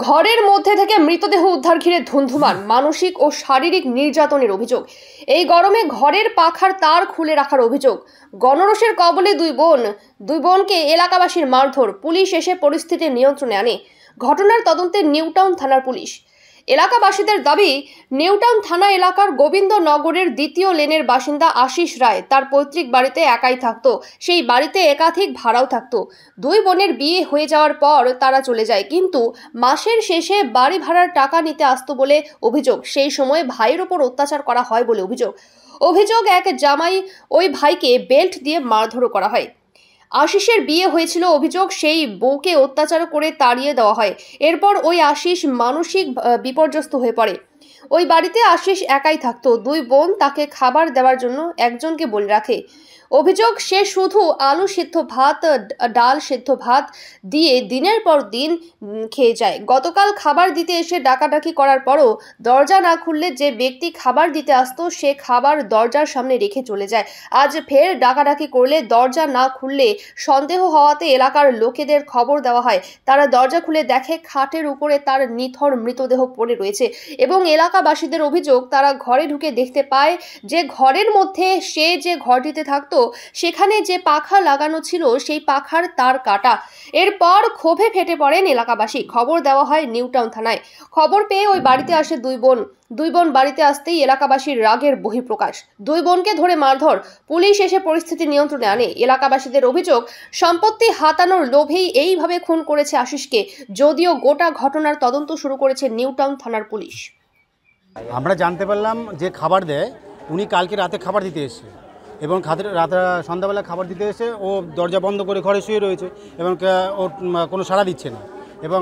ঘরের মধ্যে থেকে মৃতদেহ উদ্ধার ঘিরে ধুন্ধুমার মানসিক ও শারীরিক নির্যাতনের অভিযোগ। এই গরমে ঘরের পাখার তার খুলে রাখার অভিযোগ। গণরোষের কবলে দুই বোনকে এলাকাবাসীর মারধর। পুলিশ এসে পরিস্থিতি নিয়ন্ত্রণে আনে। ঘটনার তদন্তে নিউটাউন থানার পুলিশ। এলাকাবাসীদের দাবি, নিউটাউন থানা এলাকার গোবিন্দনগরের দ্বিতীয় লেনের বাসিন্দা আশিস রায় তার পৈতৃক বাড়িতে একাই থাকতো। সেই বাড়িতে একাধিক ভাড়াও থাকতো। দুই বোনের বিয়ে হয়ে যাওয়ার পর তারা চলে যায়, কিন্তু মাসের শেষে বাড়ি ভাড়ার টাকা নিতে আসতো বলে অভিযোগ। সেই সময় ভাইয়ের ওপর অত্যাচার করা হয় বলে অভিযোগ। এক জামাই ওই ভাইকে বেল্ট দিয়ে মারধরও করা হয়। আশিসের বিয়ে হয়েছিল, অভিযোগ সেই বউকে অত্যাচার করে তাড়িয়ে দেওয়া হয়। এরপর ওই আশিস মানসিক বিপর্যস্ত হয়ে পড়ে। ওই বাড়িতে আশিস একাই থাকতো। দুই বোন তাকে খাবার দেওয়ার জন্য একজনকে বলে রাখে। অভিযোগ, সে শুধু আলু সিদ্ধ ভাত, ডাল সিদ্ধ ভাত দিয়ে দিনের পর দিন খেয়ে যায়। গতকাল খাবার দিতে এসে ডাকাডাকি করার পরও দরজা না খুললে যে ব্যক্তি খাবার দিতে আসতো সে খাবার দরজার সামনে রেখে চলে যায়। আজ ফের ডাকাডাকি করলে দরজা না খুললে সন্দেহ হওয়াতে এলাকার লোকেদের খবর দেওয়া হয়। তারা দরজা খুলে দেখে খাটের উপরে তার নিথর মৃতদেহ পড়ে রয়েছে এবং এলাকাবাসীদের অভিযোগ, তারা ঘরে ঢুকে দেখতে পায় যে ঘরের মধ্যে সে যে ঘরটিতে থাকতো সেখানে যে পাখা লাগানো ছিল সেই পাখার তার কাটা। এরপর ক্ষোভে ফেটে পড়েন এলাকাবাসী। খবর দেওয়া হয় নিউটাউন থানায়। খবর পেয়ে ওই বাড়িতে আসে দুই বোন বাড়িতে আসতেই এলাকাবাসীর রাগের বহিঃপ্রকাশ। দুই বোনকে ধরে মারধর। পুলিশ এসে পরিস্থিতি নিয়ন্ত্রণে আনে। এলাকাবাসীদের অভিযোগ, সম্পত্তি হাতানোর লোভেই এইভাবে খুন করেছে আশিসকে। যদিও গোটা ঘটনার তদন্ত শুরু করেছে নিউটাউন থানার পুলিশ। আমরা জানতে পারলাম যে খাবার দেয়, উনি কালকে রাতে খাবার দিতে এসেছে এবং রাতে সন্ধ্যাবেলা খাবার দিতে এসে ও দরজা বন্ধ করে ঘরে শুয়ে রয়েছে এবং ওর কোনো সাড়া দিচ্ছে না। এবং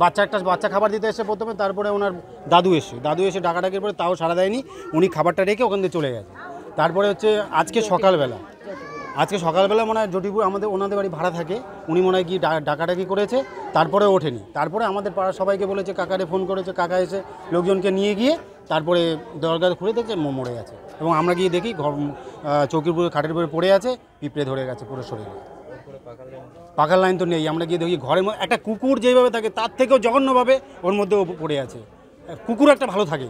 বাচ্চা খাবার দিতে এসে প্রথমে, তারপরে ওনার দাদু এসে ডাকাডাকির পরে তাও সাড়া দেয়নি। উনি খাবারটা রেখে ওখান থেকে চলে গেছে। তারপরে হচ্ছে আজকে সকালবেলা মনে হয় জটিপুর ওনাদের বাড়ি ভাড়া থাকে, উনি মনে হয় কি ডাকাডাকি করেছে, তারপরে ওঠেনি। তারপরে আমাদের পাড়ার সবাইকে বলেছে, কাকারে ফোন করেছে, কাকা এসে লোকজনকে নিয়ে গিয়ে তারপরে দরজা খুলে দেখছে মরে গেছে। এবং আমরা গিয়ে দেখি চৌকির উপরে খাটের উপরে পড়ে আছে, পিঁপড়ে ধরে গেছে পুরো শরীরে। পাখার লাইন তো নেই। আমরা গিয়ে দেখি ঘরের মধ্যে একটা কুকুর যেভাবে থাকে তার থেকেও জঘন্যভাবে ওর মধ্যে পড়ে আছে। কুকুর একটা ভালো থাকে,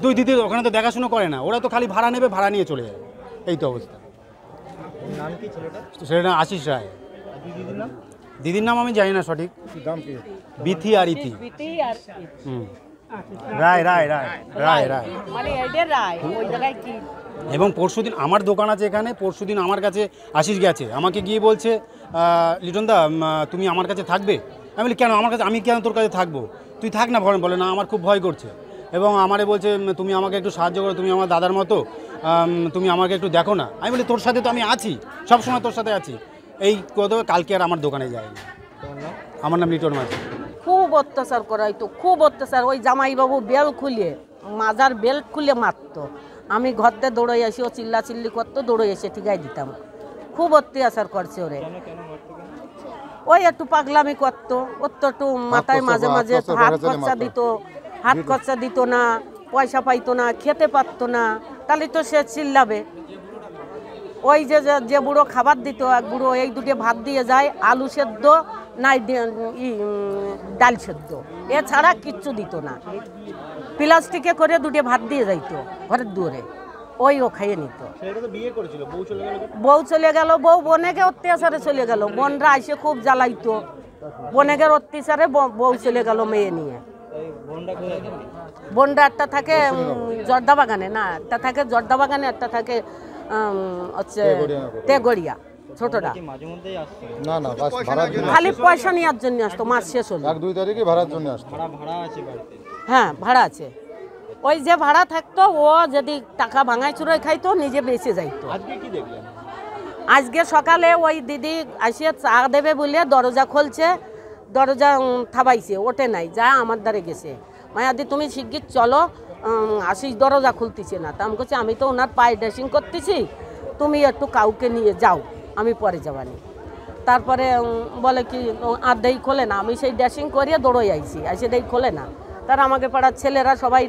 দুই দিদি ওখানে তো দেখাশুনো করে না, ওরা তো খালি ভাড়া নেবে, ভাড়া নিয়ে চলে যাবে। এই তো অবস্থা। ছেলেটা আশিস রায়। দিদির নাম আমি জানি না সঠিক। বিথি আর ইথি। রায় রায় রায় রায় রায় এবং পরশুদিন আমার দোকান আছে এখানে। পরশুদিন আমার কাছে আশিস গেছে, আমাকে গিয়ে বলছে, লিটনদা তুমি আমার কাছে থাকবে? আমি বলি কেন আমার কাছে, আমি কেন তোর কাছে থাকবো, তুই থাক না। বলে না, আমার খুব ভয় করছে। এবং আমারে বলছে, তুমি আমাকে একটু সাহায্য করো, তুমি আমার দাদার মতো, তুমি আমাকে একটু দেখো না। আমি বলি তোর সাথে তো আমি আছি, সবসময় তোর সাথে আছি। এই কথা কালকে আর আমার দোকানে যায়নি। আমার নাম লিটন মাঝি। খুব অত্যাচার করাইতো, খুব অত্যাচার। ওই জামাইবাবু মাজার বেল্ট খুলে মারতো। আমি ঘরতে দৌড়াই আসি, ও চিল্লাচিল্লি করতো, দৌড়ে এসে ঠিকাই দিতাম। খুব অত্যাচার করছে ওরে। ওই একটু পাগলামি করতো, ওর তো একটু মাথায় মাঝে মাঝে হাত খরচা দিত না, পয়সা পাইতো না, খেতে পারতো না, তাহলে তো সে চিল্লাবে। ওই যে বুড়ো খাবার দিত, এক বুড়ো এই দুটো ভাত দিয়ে যায়, আলু সেদ্ধ নাই ডাল সেদ্ধ, এছাড়া কিচ্ছু দিত না। প্লাস্টিকে করে দুটো ভাত দিয়ে যাইতো ঘরের দুয়ারে, ও খাইয়ে নিত। বউ চলে গেল, বউ বোনেকে অত্যাচারে চলে গেল। বোনরা এসে খুব জ্বালাইতো, বোনেকের অত্যাচারে বউ চলে গেল মেয়ে নিয়ে। বোনরা একটা থাকে জর্দাবাগানে, একটা থাকে হচ্ছে তেগড়িয়া ছোটটা। খালি পয়সা নেওয়ার জন্য আসতো, মাস শেষ হলো 1-2 তারিখে ভাড়ার জন্য আসতো। হ্যাঁ, ভাড়া আছে। ওই যে ভাড়া থাকতো, ও যদি টাকা ভাঙাই চুরোই খাইতো, নিজে বেঁচে যাইতো। আজকে সকালে ওই দিদি আসিয়ে চা দেবে বলে দরজা খুলছে, দরজা থাবাইছে, ওঠে নাই, যা আমার দ্বারে গেছে। মায়াদি তুমি শিগগির চলো, আশিস দরজা খুলতেছে না। তা আমি বলছি, আমি তো ওনার পায়ে ড্রেসিং করতেছি, তুমি একটু কাউকে নিয়ে যাও, আমি পরে যাবানি। তারপরে বলে কি দেই খোলে না। আমি সেই ড্রেসিং করিয়ে দৌড়ই আইছি, এসে দেই খোলে না। তার আমাকে পাড়ার ছেলেরা সবাই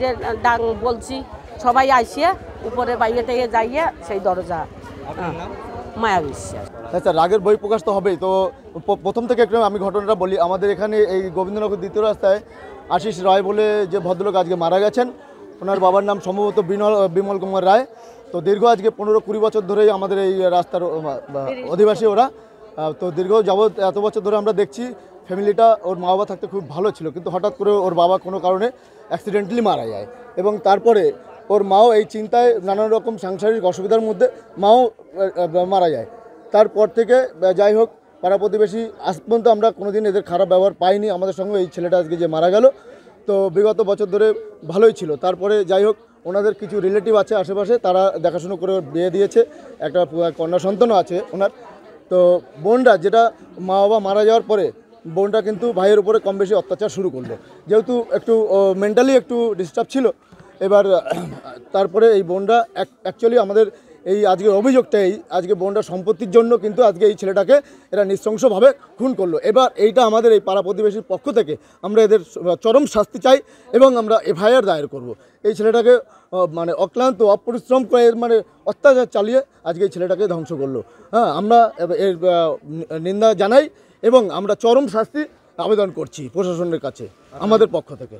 বলছি, সবাই আসিয়ে উপরে বাইরে যাইয়ে সেই দরজা মায়া বিশ্বাস। আচ্ছা, রাগের বই প্রকাশ তো হবেই। তো প্রথম থেকে একটু আমি ঘটনাটা বলি। আমাদের এখানে এই গোবিন্দনগর দ্বিতীয় রাস্তায় আশিস রায় বলে যে ভদ্রলোক আজকে মারা গেছেন, ওনার বাবার নাম সম্ভবত বিমল কুমার রায়। তো দীর্ঘ আজকে 15-20 বছর ধরেই আমাদের এই রাস্তার অধিবাসী ওরা। তো দীর্ঘ যাবৎ এত বছর ধরে আমরা দেখছি ফ্যামিলিটা, ওর মা বাবা থাকতে খুব ভালো ছিল, কিন্তু হঠাৎ করে ওর বাবা কোনো কারণে অ্যাক্সিডেন্টালি মারা যায় এবং তারপরে ওর মাও এই চিন্তায় নানান রকম সাংসারিক অসুবিধার মধ্যে মাও মারা যায়। তারপর থেকে যাই হোক পাড়া প্রতিবেশী আজ পর্যন্ত আমরা কোনোদিন এদের খারাপ ব্যবহার পাইনি আমাদের সঙ্গে। এই ছেলেটা আজকে যে মারা গেল, তো বিগত বছর ধরে ভালোই ছিল। তারপরে যাই হোক ওনাদের কিছু রিলেটিভ আছে আশেপাশে, তারা দেখাশুনো করে বিয়ে দিয়েছে, একটা কন্যা সন্তানও আছে ওনার। তো বোনরা, যেটা মা বাবা মারা যাওয়ার পরে বোনটা কিন্তু ভাইয়ের উপরে কম বেশি অত্যাচার শুরু করলো, যেহেতু একটু মেন্টালি একটু ডিস্টার্ব ছিল। এবার তারপরে এই বোনরা অ্যাকচুয়ালি আমাদের এই আজকের অভিযোগটাই, আজকে বোনরা সম্পত্তির জন্য কিন্তু আজকে এই ছেলেটাকে এরা নৃশংসভাবে খুন করলো। এবার এইটা আমাদের এই পাড়া প্রতিবেশীর পক্ষ থেকে আমরা এদের চরম শাস্তি চাই এবং আমরা এফআইআর দায়ের করব। এই ছেলেটাকে মানে অক্লান্ত অপরিশ্রম করে মানে অত্যাচার চালিয়ে আজকে এই ছেলেটাকে ধ্বংস করলো। হ্যাঁ, আমরা এর নিন্দা জানাই এবং আমরা চরম শাস্তি আবেদন করছি প্রশাসনের কাছে আমাদের পক্ষ থেকে।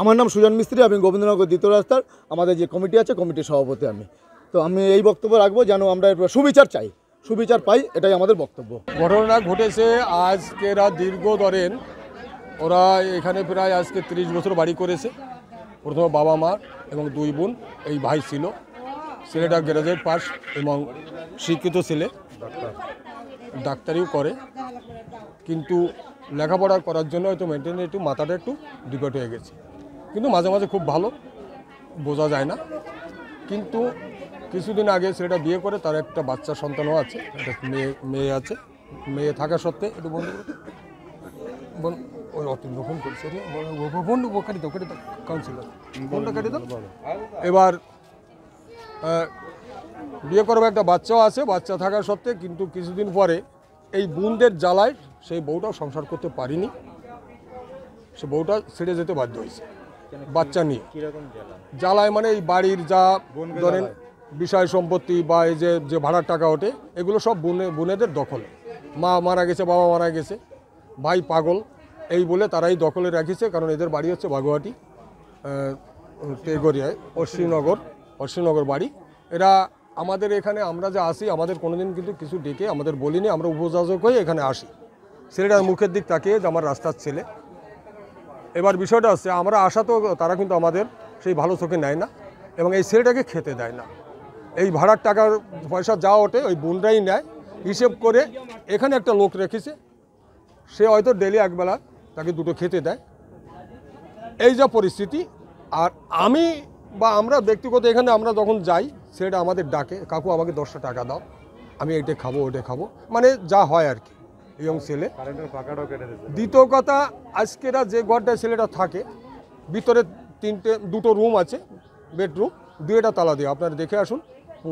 আমার নাম সুজন মিস্ত্রি, আমি গোবিন্দনগর দ্বিতীয় রাস্তার আমাদের যে কমিটি আছে কমিটির সভাপতি আমি। তো আমি এই বক্তব্য রাখবো যেন আমরা সুবিচার চাই, সুবিচার পাই, এটাই আমাদের বক্তব্য। ঘটনা ঘটেছে আজকেরা দীর্ঘ ধরেন, ওরা এখানে প্রায় আজকে 30 বছর বাড়ি করেছে। প্রথমে বাবা মা এবং 2 বোন, এই ভাই ছিল। ছেলেটা গ্রাজুয়েট পাস এবং শিক্ষিত ছেলে, ডাক্তারিও করে, কিন্তু লেখাপড়া করার জন্য হয়তো মেনটেনে একটু মাথাটা একটু ডিফেক্ট হয়ে গেছে, কিন্তু মাঝে মাঝে খুব ভালো, বোঝা যায় না। কিন্তু কিছুদিন আগে ছেলেটা বিয়ে করে, তার একটা বাচ্চা সন্তানও আছে, একটা মেয়ে আছে। মেয়ে থাকা সত্ত্বে একটু বন্ধু ওই ফোন করছে, কাউন্সিলর ফোনটা কাটি দাও। এবার বিয়ে করবে, একটা বাচ্চাও আছে, বাচ্চা থাকা সত্ত্বে কিন্তু কিছুদিন পরে এই বোনদের জ্বালায় সেই বউটাও সংসার করতে পারিনি, সে বউটা ছেড়ে যেতে বাধ্য হয়েছে বাচ্চা নিয়ে। জ্বালায় মানে এই বাড়ির যা ধরেন বিষয় সম্পত্তি বা এই যে ভাড়ার টাকা ওঠে, এগুলো সব বোনেদের দখলে। মা মারা গেছে, বাবা মারা গেছে, ভাই পাগল, এই বলে তারাই দখলে রাখিছে। কারণ এদের বাড়ি হচ্ছে বাগুয়াটি তেগরিয়ায়, অশ্বিনগর বাড়ি। এরা আমাদের এখানে আমরা যে আসি, আমাদের কোনোদিন কিন্তু কিছু ডেকে আমাদের বলিনি, আমরা উপযাচক হয়ে এখানে আসি। ছেলেটার মুখের দিক তাকিয়ে যে আমার রাস্তার ছেলে। এবার বিষয়টা হচ্ছে, আমরা আসা তো তারা কিন্তু আমাদের সেই ভালো চোখে নেয় না এবং এই ছেলেটাকে খেতে দেয় না। এই ভাড়ার টাকার পয়সা যা ওঠে ওই বোনরাই নেয়, হিসেব করে এখানে একটা লোক রেখেছে, সে হয়তো ডেলি একবেলা তাকে দুটো খেতে দেয়। এই যা পরিস্থিতি। আর আমি বা আমরা ব্যক্তিগত এখানে আমরা যখন যাই, সেটা আমাদের ডাকে, কাকু আমাকে 10টা টাকা দাও, আমি এটা খাবো ওইটা খাবো, মানে যা হয় আর কি। ইয়ং ছেলে। দ্বিতীয় কথা, আজকেরা যে ঘরটায় ছেলেটা থাকে, ভিতরে 2টো রুম আছে, বেডরুম, 2টা তালা দিয়ে, আপনারা দেখে আসুন,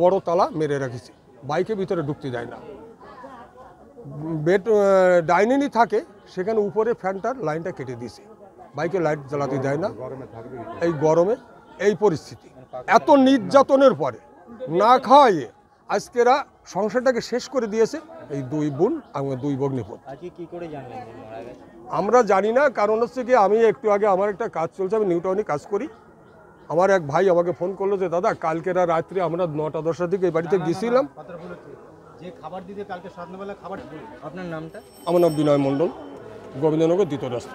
বড় তালা মেরে রাখিছে, বাইকে ভিতরে ঢুকতে দেয় না। ডাইনিংই থাকে, সেখানে উপরে ফ্যানটার লাইনটা কেটে দিয়েছে, বাইকে লাইট জ্বালাতে দেয় না। এই গরমে এই পরিস্থিতি, এত নির্যাতনের পরে না খাওয়াইয়ে আজকেরা সংসারটাকে শেষ করে দিয়েছে এই 2 বোন এবং 2 ভগ্নিপতি। আমরা জানি না, কারণ হচ্ছে কি, আমি একটু আগে আমার একটা কাজ চলছে, আমি নিউ টাউনে কাজ করি। আমার এক ভাই আমাকে ফোন করলো যে দাদা, কালকেরা রাত্রে আমরা 9টা-10টার দিকে এই বাড়িতে গেছিলাম। আপনার নামটা? আমার নাম বিনয় মণ্ডল, গোবিন্দনগর দ্বিতীয় রাস্তা।